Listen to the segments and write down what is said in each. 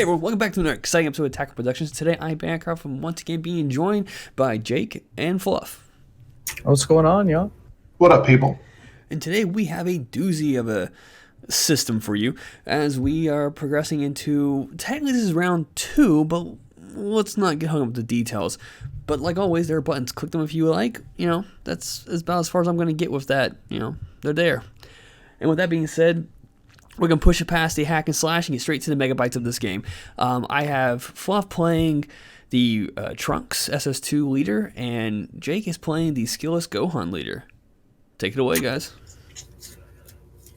Hey everyone, welcome back to another exciting episode of Attacker Productions. Today I'm Bancroft from once again being joined by Jake and Fluff. What's going on, y'all? What up, people? And today we have a doozy of a system for you as we are progressing into, technically this is round 2, but let's not get hung up with the details. But like always, there are buttons. Click them if you like. That's about as far as I'm going to get with that. They're there. And with that being said, we're going to push it past the hack and slash and get straight to the megabytes of this game. I have Fluff playing the Trunks SS2 leader, and Jake is playing the skillless Gohan leader. Take it away, guys.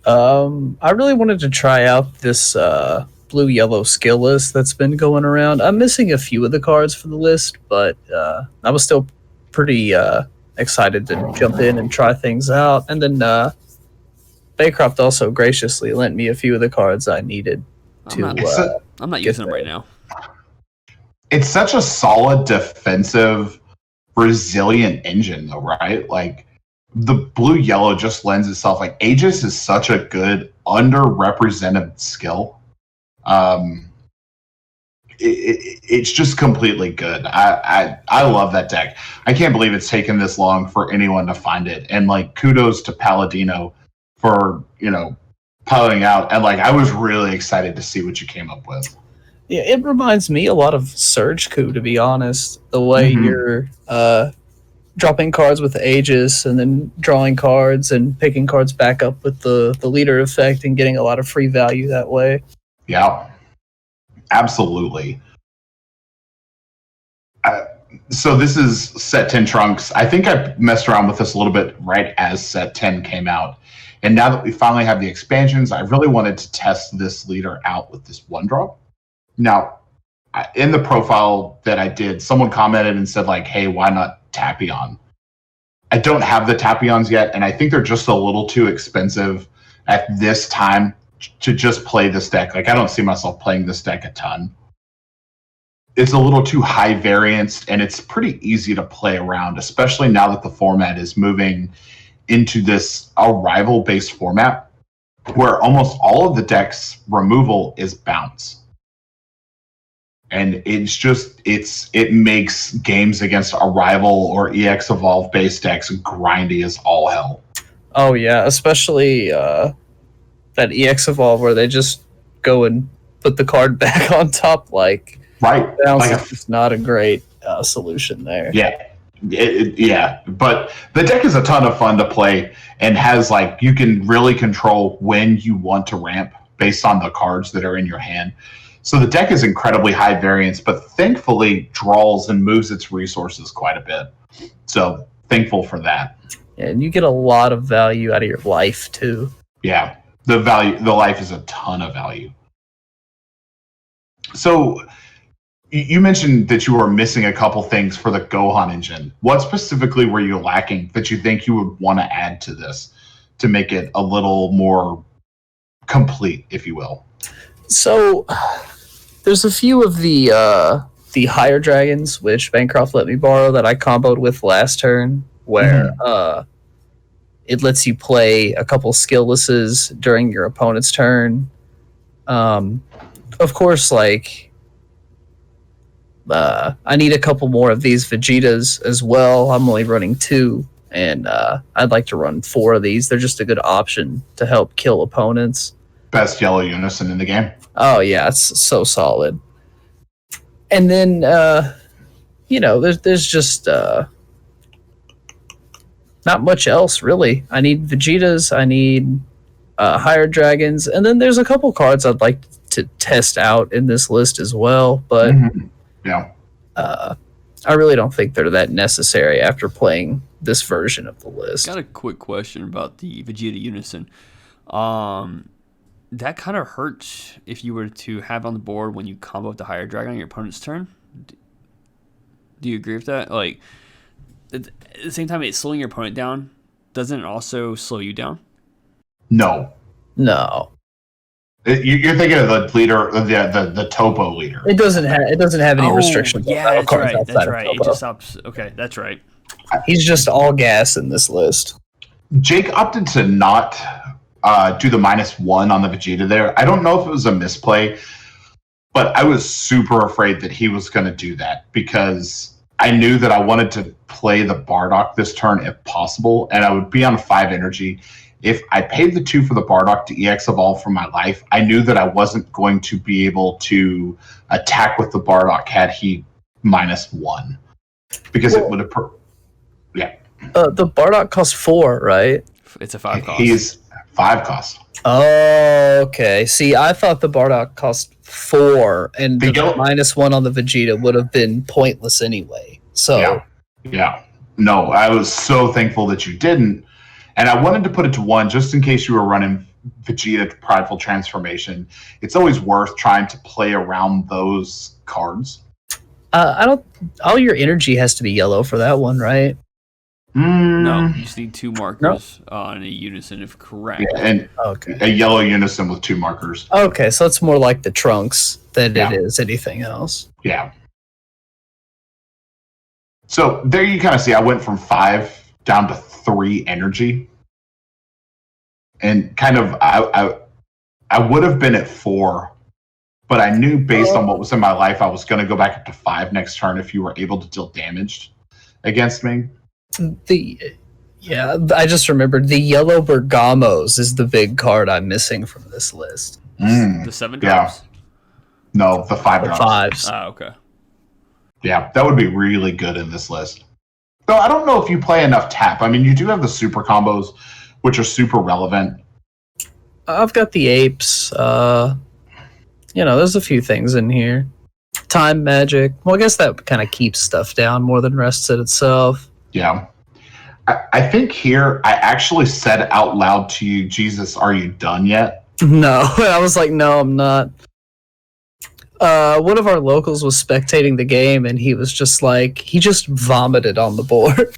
I really wanted to try out this blue-yellow skill list that's been going around. I'm missing a few of the cards for the list, but I was still pretty excited to jump in and try things out. And then Baycroft also graciously lent me a few of the cards I needed to. I'm not using them right now. It's such a solid defensive, resilient engine, though, right? Like, the blue-yellow just lends itself. Like, Aegis is such a good, underrepresented skill. It's just completely good. I love that deck. I can't believe it's taken this long for anyone to find it. And, like, kudos to Paladino for, piloting out. And, like, I was really excited to see what you came up with. Yeah, it reminds me a lot of Surge Coup, to be honest. The way you're dropping cards with Aegis and then drawing cards and picking cards back up with the leader effect and getting a lot of free value that way. Yeah, absolutely. So this is set 10 Trunks. I think I messed around with this a little bit right as set 10 came out. And now that we finally have the expansions, I really wanted to test this leader out with this one drop. Now, in the profile that I did, someone commented and said, like, hey, why not Tapion? I don't have the Tapions yet, and I think they're just a little too expensive at this time to just play this deck. Like, I don't see myself playing this deck a ton. It's a little too high variance, and it's pretty easy to play around, especially now that the format is moving into this arrival-based format where almost all of the deck's removal is bounce. And it makes games against Arrival or EX Evolve based decks grindy as all hell. Oh yeah, especially that EX Evolve where they just go and put the card back on top. Like, right, bounce is just not a great solution there. Yeah. Yeah, but the deck is a ton of fun to play and has, like, you can really control when you want to ramp based on the cards that are in your hand. So the deck is incredibly high variance, but thankfully draws and moves its resources quite a bit. So thankful for that. And you get a lot of value out of your life too. Yeah, the life is a ton of value. So you mentioned that you were missing a couple things for the Gohan engine. What specifically were you lacking that you think you would want to add to this to make it a little more complete, if you will? So there's a few of the higher dragons, which Bancroft let me borrow, that I comboed with last turn, where it lets you play a couple skilllesses during your opponent's turn. Of course, like, I need a couple more of these Vegetas as well. I'm only running 2, and I'd like to run 4 of these. They're just a good option to help kill opponents. Best yellow unison in the game. Oh yeah, it's so solid. And then there's just not much else really. I need Vegetas, I need higher dragons, and then there's a couple cards I'd like to test out in this list as well, but yeah. I really don't think they're that necessary after playing this version of the list. Got a quick question about the Vegeta Unison. That kind of hurts if you were to have on the board when you combo with the higher dragon on your opponent's turn. Do you agree with that? Like, at the same time it's slowing your opponent down, doesn't it also slow you down? No. You're thinking of the leader, the Topo leader. It doesn't have any restrictions. Yeah, that's right. That's right. It just stops. Okay, that's right. He's just all gas in this list. Jake opted to not do the -1 on the Vegeta there. I don't know if it was a misplay. But I was super afraid that he was going to do that because I knew that I wanted to play the Bardock this turn if possible, and I would be on 5 energy. If I paid the 2 for the Bardock to EX Evolve from my life, I knew that I wasn't going to be able to attack with the Bardock had he -1. Because it would have... The Bardock costs 4, right? It's a 5 cost. He's 5 cost. Oh, okay. See, I thought the Bardock cost 4, and the -1 on the Vegeta would have been pointless anyway. So yeah. No, I was so thankful that you didn't. And I wanted to put it to 1 just in case you were running Vegeta Prideful Transformation. It's always worth trying to play around those cards. I don't... All your energy has to be yellow for that one, right? No, you just need 2 markers on a unison if correct. Yeah, and a yellow unison with 2 markers. Okay, so it's more like the Trunks than it is anything else. Yeah. So there you kind of see I went from 5 down to 3 energy. And kind of I would have been at 4, but I knew based on what was in my life I was going to go back up to 5 next turn if you were able to deal damage against me. I just remembered the yellow Bergamos is the big card I'm missing from this list. The 7 drops? No, the 5 drops. 5s. Oh, okay. Yeah, that would be really good in this list. Though I don't know if you play enough tap. I mean, you do have the super combos, which are super relevant. I've got the apes. There's a few things in here. Time magic. Well, I guess that kind of keeps stuff down more than rests it itself. Yeah. I think here I actually said out loud to you, Jesus, are you done yet? No. I was like, no, I'm not. One of our locals was spectating the game, and he was just like, he just vomited on the board.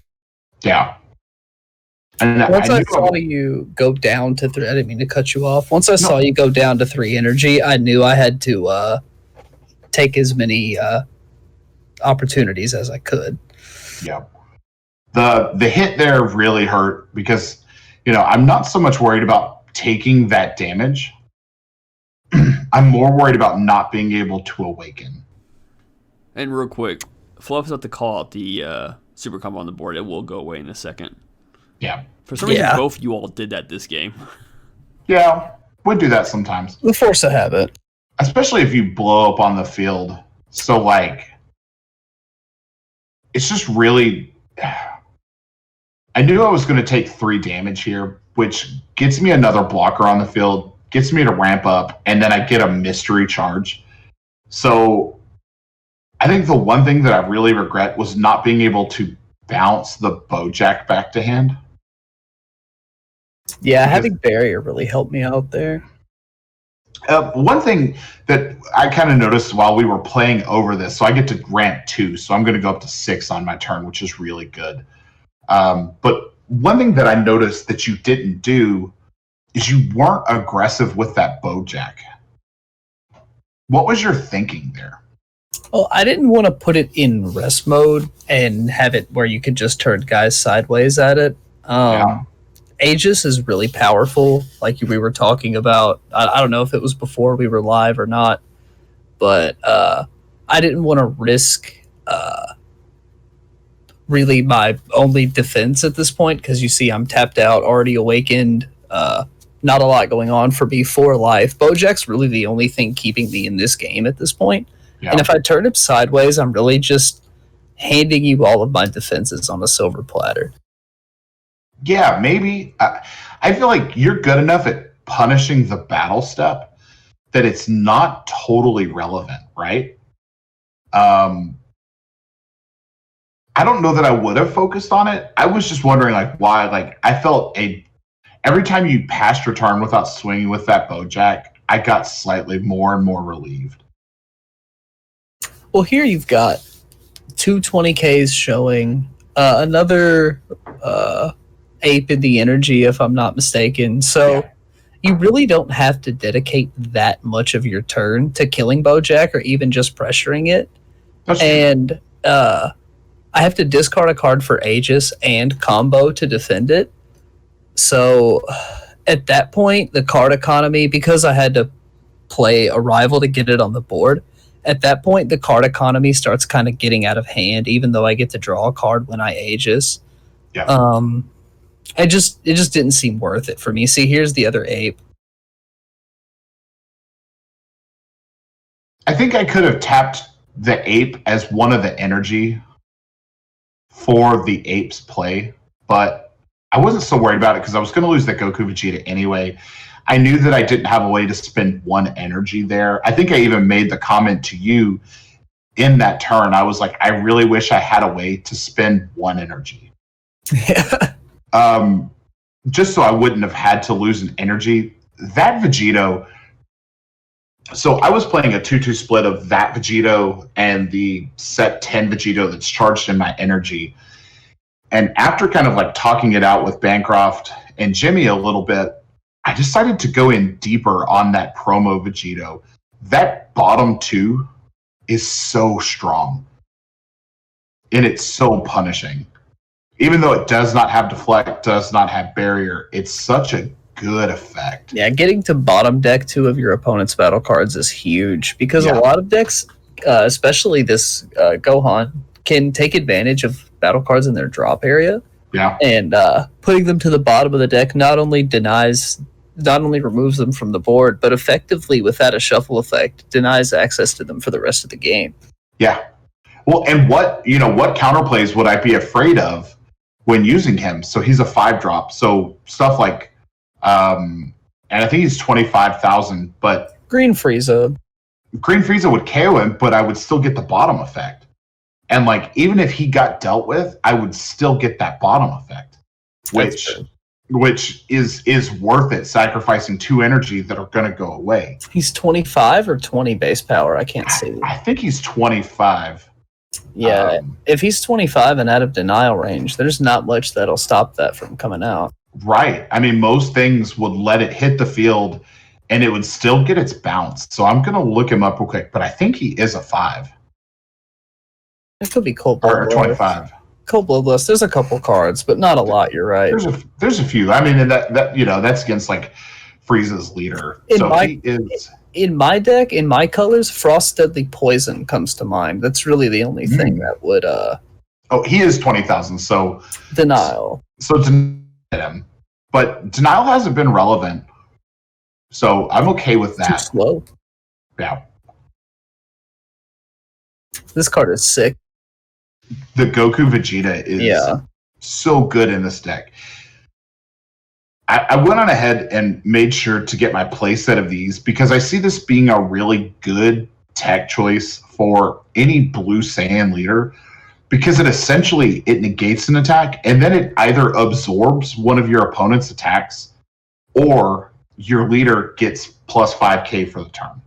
Yeah. And once I saw you go down to 3, I didn't mean to cut you off. Once I saw you go down to 3 energy, I knew I had to take as many opportunities as I could. Yeah. The hit there really hurt because, I'm not so much worried about taking that damage. I'm more worried about not being able to awaken. And real quick, Fluff's have to call out the super combo on the board. It will go away in a second. Yeah. For some reason, both you all did that this game. Yeah, we do that sometimes. The force of habit. Especially if you blow up on the field. So, it's just really... I knew I was going to take 3 damage here, which gets me another blocker on the field, gets me to ramp up, and then I get a mystery charge. So I think the one thing that I really regret was not being able to bounce the Bojack back to hand. Yeah, having barrier really helped me out there. One thing that I kind of noticed while we were playing over this, so I get to ramp 2, so I'm going to go up to 6 on my turn, which is really good. But one thing that I noticed that you didn't do is you weren't aggressive with that Bojack. What was your thinking there? Well, I didn't want to put it in rest mode and have it where you could just turn guys sideways at it. Aegis is really powerful, like we were talking about. I don't know if it was before we were live or not, but I didn't want to risk really my only defense at this point, because you see I'm tapped out, already awakened, not a lot going on for me for life. Bojack's really the only thing keeping me in this game at this point. Yeah. And if I turn it sideways, I'm really just handing you all of my defenses on a silver platter. Yeah, maybe. I feel like you're good enough at punishing the battle step that it's not totally relevant, right? I don't know that I would have focused on it. I was just wondering, why. I felt every time you passed your turn without swinging with that Bojack, I got slightly more and more relieved. Well, here you've got 2 20Ks showing, another ape in the energy, if I'm not mistaken. So you really don't have to dedicate that much of your turn to killing Bojack or even just pressuring it. That's and I have to discard a card for Aegis and combo to defend it. So at that point, the card economy, because I had to play a rival to get it on the board. At that point, the card economy starts kind of getting out of hand, even though I get to draw a card when I Aegis. Yeah. It just didn't seem worth it for me. See, here's the other ape. I think I could have tapped the ape as one of the energy for the ape's play, but I wasn't so worried about it because I was going to lose the Goku Vegeta anyway. I knew that I didn't have a way to spend one energy there. I think I even made the comment to you in that turn. I was like, I really wish I had a way to spend one energy. Yeah. Just so I wouldn't have had to lose an energy. That Vegito. So I was playing a 2-2 split of that Vegito and the set 10 Vegito that's charged in my energy. And after kind of like talking it out with Bancroft and Jimmy a little bit, I decided to go in deeper on that promo Vegito. That bottom two is so strong. And it's so punishing. Even though it does not have deflect, does not have barrier, it's such a good effect. Yeah, getting to bottom deck 2 of your opponent's battle cards is huge because a lot of decks, especially this Gohan, can take advantage of battle cards in their drop area. Yeah. And putting them to the bottom of the deck not only removes them from the board, but effectively, without a shuffle effect, denies access to them for the rest of the game. Yeah. Well, and what counterplays would I be afraid of when using him? So he's a 5-drop. So stuff like and I think he's 25,000, but Green Frieza would KO him, but I would still get the bottom effect. And like even if he got dealt with, I would still get that bottom effect, which is worth it, sacrificing 2 energy that are going to go away. He's 25 or 20 base power. I can't see. I think he's 25. Yeah, if he's 25 and out of denial range, there's not much that'll stop that from coming out. Right. I mean, most things would let it hit the field and it would still get its bounce. So I'm going to look him up real quick, but I think he is a 5. It could be Cold Or Bloodlust. 25. Cold Bloodlust. There's a couple cards, but not a lot. You're right. There's a few. I mean, and that that's against like Frieza's leader. In my deck, in my colors, Frost Deadly Poison comes to mind. That's really the only thing that would. Oh, he is 20,000. So denial. So him, but denial hasn't been relevant. So I'm okay with that. Too slow. Yeah. This card is sick. The Goku Vegeta is so good in this deck. I went on ahead and made sure to get my playset of these because I see this being a really good tech choice for any blue Saiyan leader because it negates an attack and then it either absorbs one of your opponent's attacks or your leader gets plus 5k for the turn.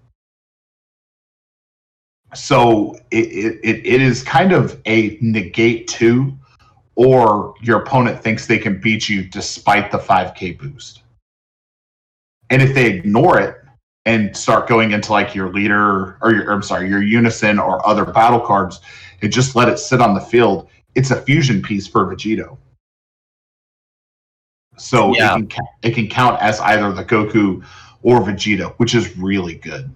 So it is kind of a negate 2, or your opponent thinks they can beat you despite the 5k boost. And if they ignore it and start going into like your leader or your unison or other battle cards and just let it sit on the field, it's a fusion piece for Vegito. So it can count as either the Goku or Vegeta, which is really good.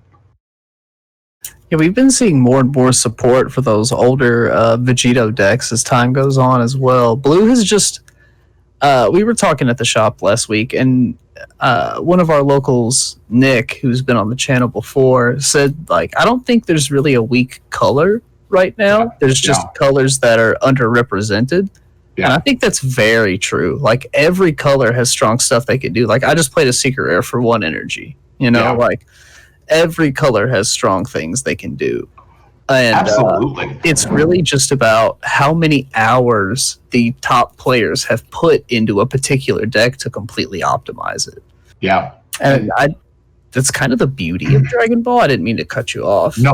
Yeah, we've been seeing more and more support for those older Vegito decks as time goes on as well. Blue has just... we were talking at the shop last week, and one of our locals, Nick, who's been on the channel before, said, like, I don't think there's really a weak color right now. There's just colors that are underrepresented. Yeah. And I think that's very true. Like, every color has strong stuff they can do. Like, I just played a Secret Rare for 1 energy. You know, like... Every color has strong things they can do. And absolutely. It's really just about how many hours the top players have put into a particular deck to completely optimize it. Yeah. And that's kind of the beauty of Dragon Ball. I didn't mean to cut you off. No,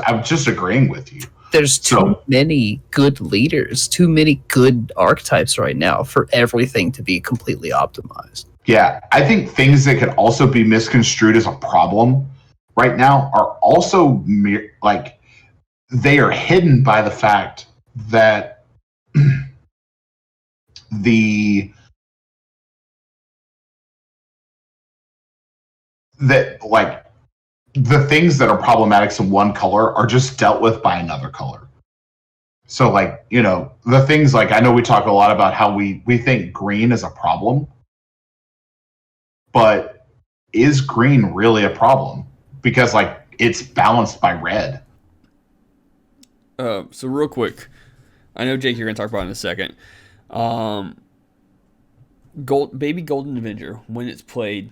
I'm just agreeing with you. There's too many good leaders, too many good archetypes right now for everything to be completely optimized. Yeah, I think things that could also be misconstrued as a problem right now are also like they are hidden by the fact that the things that are problematics in one color are just dealt with by another color. So, like, you know, the things like, I know we talk a lot about how we think green is a problem, but is green really a problem? Because, like, it's balanced by red. So real quick, I know Jake, you're gonna talk about it in a second. Baby Golden Avenger, when it's played,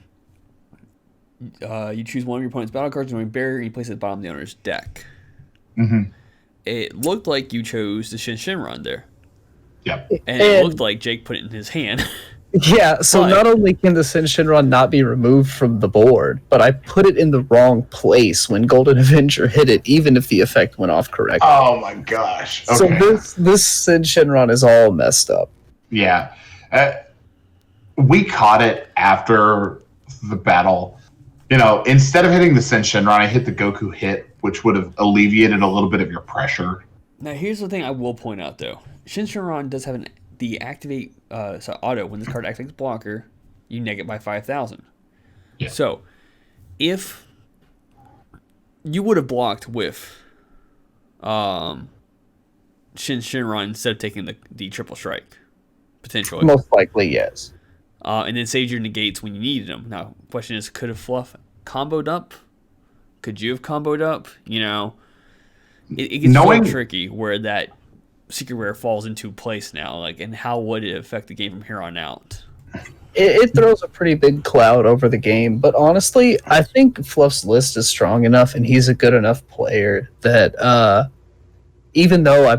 you choose one of your opponent's battle cards, and barrier, and you place it at the bottom of the owner's deck. Mm-hmm. It looked like you chose the Shinron there. Yep. And it looked like Jake put it in his hand. Yeah, so not only can the Shinron not be removed from the board, but I put it in the wrong place when Golden Avenger hit it, even if the effect went off correctly. Oh my gosh. Okay. So this Shinron is all messed up. Yeah. We caught it after the battle. You know, instead of hitting the Shinron, I hit the Goku hit, which would have alleviated a little bit of your pressure. Now, here's the thing I will point out, though. Shinron does have the activate auto. When this card activates blocker, you neg it by 5,000. Yeah. So, if you would have blocked with Shinron instead of taking the triple strike, potentially. Most likely, yes. And then saved your negates when you needed them. Now, the question is, could have Fluff comboed up? Could you have comboed up? You know, it gets so tricky where that secret rare falls into place now. Like, and how would it affect the game from here on out? It throws a pretty big cloud over the game, but honestly, I think Fluff's list is strong enough, and he's a good enough player that even though I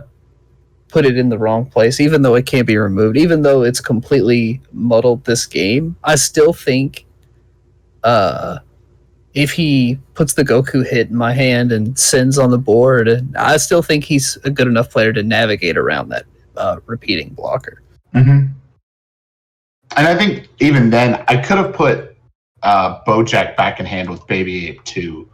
put it in the wrong place, even though it can't be removed, even though it's completely muddled this game, I still think if he puts the Goku hit in my hand and sends on the board, I still think he's a good enough player to navigate around that repeating blocker. Mm-hmm. And I think even then, I could have put Bojack back in hand with Baby Ape too,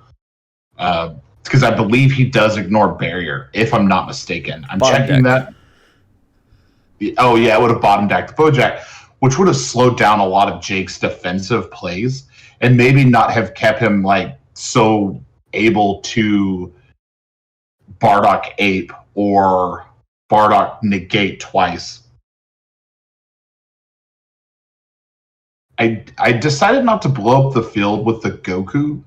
because I believe he does ignore barrier, if I'm not mistaken. I'm checking that. Oh yeah, it would have bottom decked Bojack, which would have slowed down a lot of Jake's defensive plays, and maybe not have kept him like so able to Bardock Ape or Bardock negate twice. I decided not to blow up the field with the Goku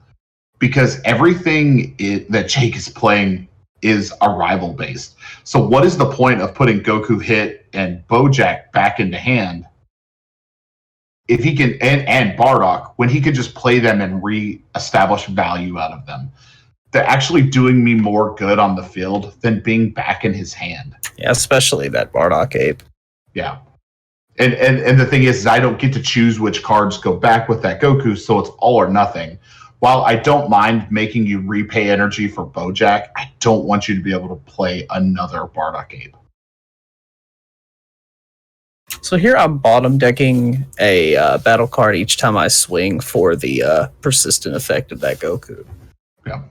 because everything that Jake is playing is arrival based. So what is the point of putting Goku hit and Bojack back into hand if he can, and Bardock, when he could just play them and re-establish value out of them? They're actually doing me more good on the field than being back in his hand. Yeah, especially that Bardock Ape. Yeah. And the thing is I don't get to choose which cards go back with that Goku, so it's all or nothing. While I don't mind making you repay energy for Bojack, I don't want you to be able to play another Bardock Ape. So here I'm bottom decking a battle card each time I swing for the persistent effect of that Goku. Yeah.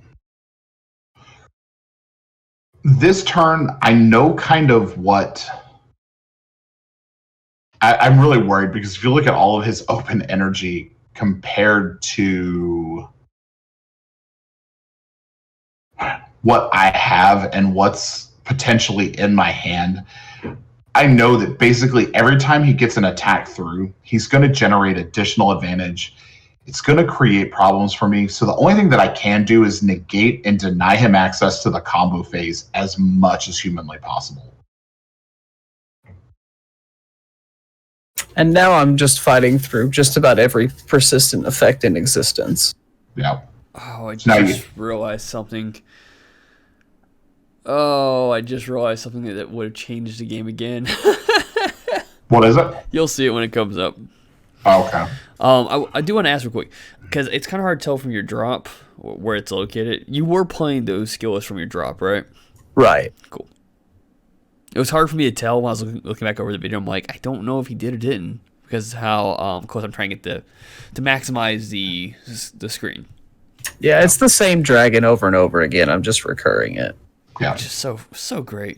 This turn, I know kind of what... I'm really worried because if you look at all of his open energy compared to what I have and what's potentially in my hand, I know that basically every time he gets an attack through, he's going to generate additional advantage. It's going to create problems for me. So the only thing that I can do is negate and deny him access to the combo phase as much as humanly possible. And now I'm just fighting through just about every persistent effect in existence. Yeah. Oh, I just realized something. Oh, I just realized something that would have changed the game again. What is it? You'll see it when it comes up. Oh, okay. I do want to ask real quick, because it's kind of hard to tell from your drop where it's located. You were playing those skill lists from your drop, right? Right. Cool. It was hard for me to tell when I was looking back over the video. I'm like, I don't know if he did or didn't, because how close I'm trying to get to maximize the screen. Yeah, it's the same dragon over and over again. I'm just recurring it. Yeah. Just so great.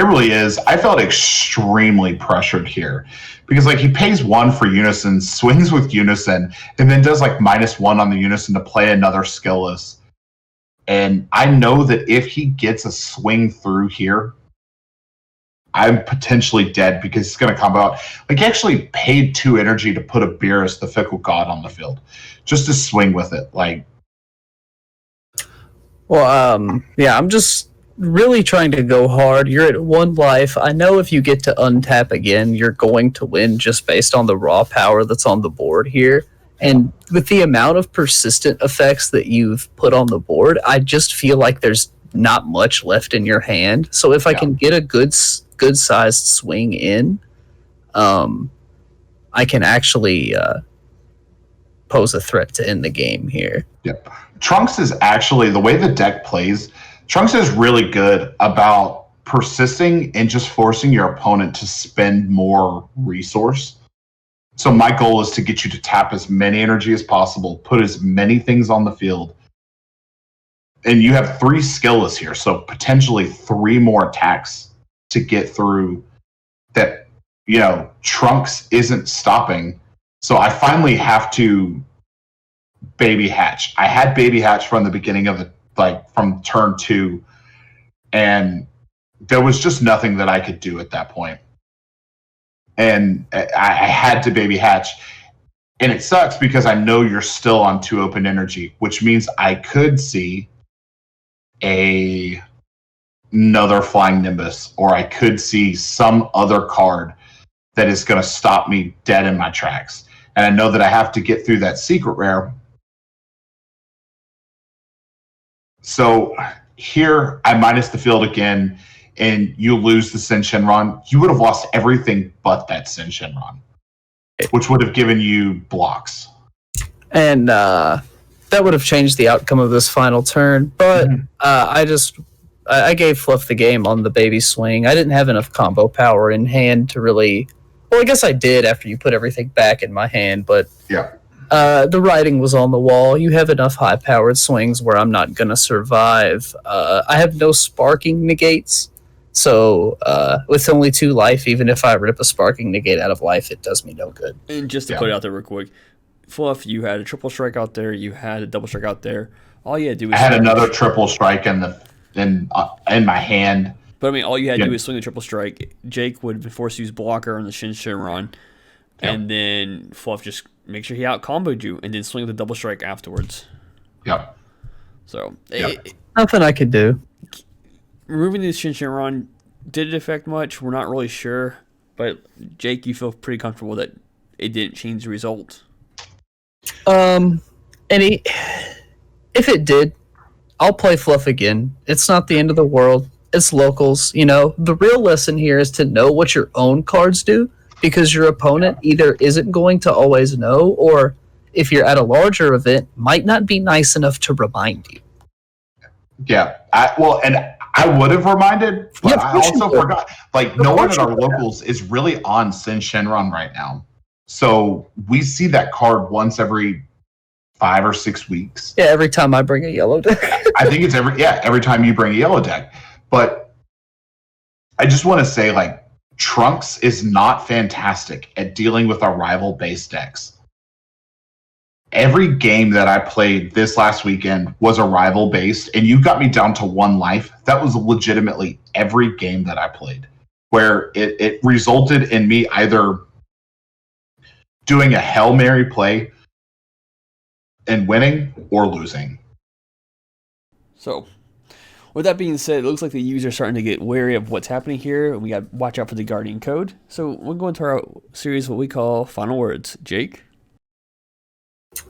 It really is. I felt extremely pressured here because like he pays 1 for Unison, swings with Unison, and then does like -1 on the Unison to play another skillless. And I know that if he gets a swing through here, I'm potentially dead because he's going to combo out. Like he actually paid 2 energy to put a Beerus, the Fickle God, on the field just to swing with it. Like, well, yeah, I'm just really trying to go hard. You're at 1 life. I know if you get to untap again, you're going to win just based on the raw power that's on the board here. And with the amount of persistent effects that you've put on the board, I just feel like there's not much left in your hand. So if I can get a good-sized swing in, I can actually pose a threat to end the game here. Yep. Trunks is actually, the way the deck plays, Trunks is really good about persisting and just forcing your opponent to spend more resource. So my goal is to get you to tap as many energy as possible, put as many things on the field. And you have 3 skillless here, so potentially 3 more attacks to get through that, you know, Trunks isn't stopping. So I finally have to baby hatch. I had baby hatch from the beginning of the, like from turn 2, and there was just nothing that I could do at that point. And I had to baby hatch. And it sucks because I know you're still on 2 open energy, which means I could see another Flying Nimbus, or I could see some other card that is going to stop me dead in my tracks. And I know that I have to get through that secret rare. So here I minus the field again, and you lose the Sin Shenron. You would have lost everything but that Sin Shenron, which would have given you blocks. And that would have changed the outcome of this final turn. But I gave Fluff the game on the baby swing. I didn't have enough combo power in hand to really... Well, I guess I did after you put everything back in my hand, but yeah. The writing was on the wall. You have enough high-powered swings where I'm not going to survive. I have no sparking negates, so with only 2 life, even if I rip a sparking negate out of life, it does me no good. And just to put it out there real quick, Fluff, you had a triple strike out there, you had a double strike out there. All you had to do was... I had another triple strike in my hand. But I mean, all you had to do was swing the triple strike. Jake would have been forced to use blocker on the Shin Shenron, and then Fluff just make sure he out comboed you, and then swing the double strike afterwards. Yep. So nothing I could do. Removing the Shin Shenron, did it affect much? We're not really sure, but Jake, you feel pretty comfortable that it didn't change the result. If it did, I'll play Fluff again. It's not the end of the world. It's locals, you know. The real lesson here is to know what your own cards do, because your opponent either isn't going to always know, or if you're at a larger event, might not be nice enough to remind you. Yeah, I would have reminded, but I also forgot. Like, no one at our locals is really on Sin Shenron right now. So we see that card once every 5 or 6 weeks. Yeah, every time I bring a yellow deck. I think it's every time you bring a yellow deck. But I just want to say, like, Trunks is not fantastic at dealing with our rival-based decks. Every game that I played this last weekend was a rival-based, and you got me down to 1 life. That was legitimately every game that I played, where it resulted in me either doing a Hail Mary play and winning or losing. So, with that being said, it looks like the user's starting to get wary of what's happening here. We got to watch out for the Guardian Code. So, we'll go into our series, what we call Final Words. Jake?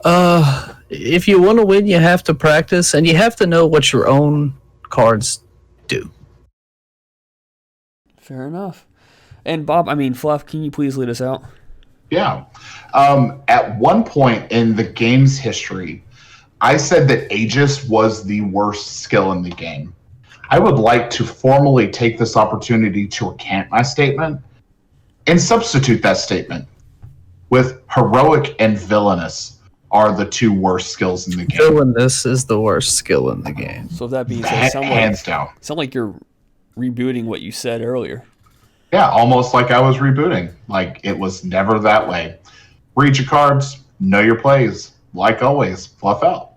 If you want to win, you have to practice, and you have to know what your own cards do. Fair enough. And Bob, Fluff, can you please lead us out? Yeah. At one point in the game's history, I said that Aegis was the worst skill in the game. I would like to formally take this opportunity to recant my statement and substitute that statement with Heroic and Villainous are the 2 worst skills in the game. Villainous is the worst skill in the game. So that being said, hands down. Sound like you're rebooting what you said earlier. Yeah, almost like I was rebooting. Like, it was never that way. Read your cards, know your plays. Like always, fluff out.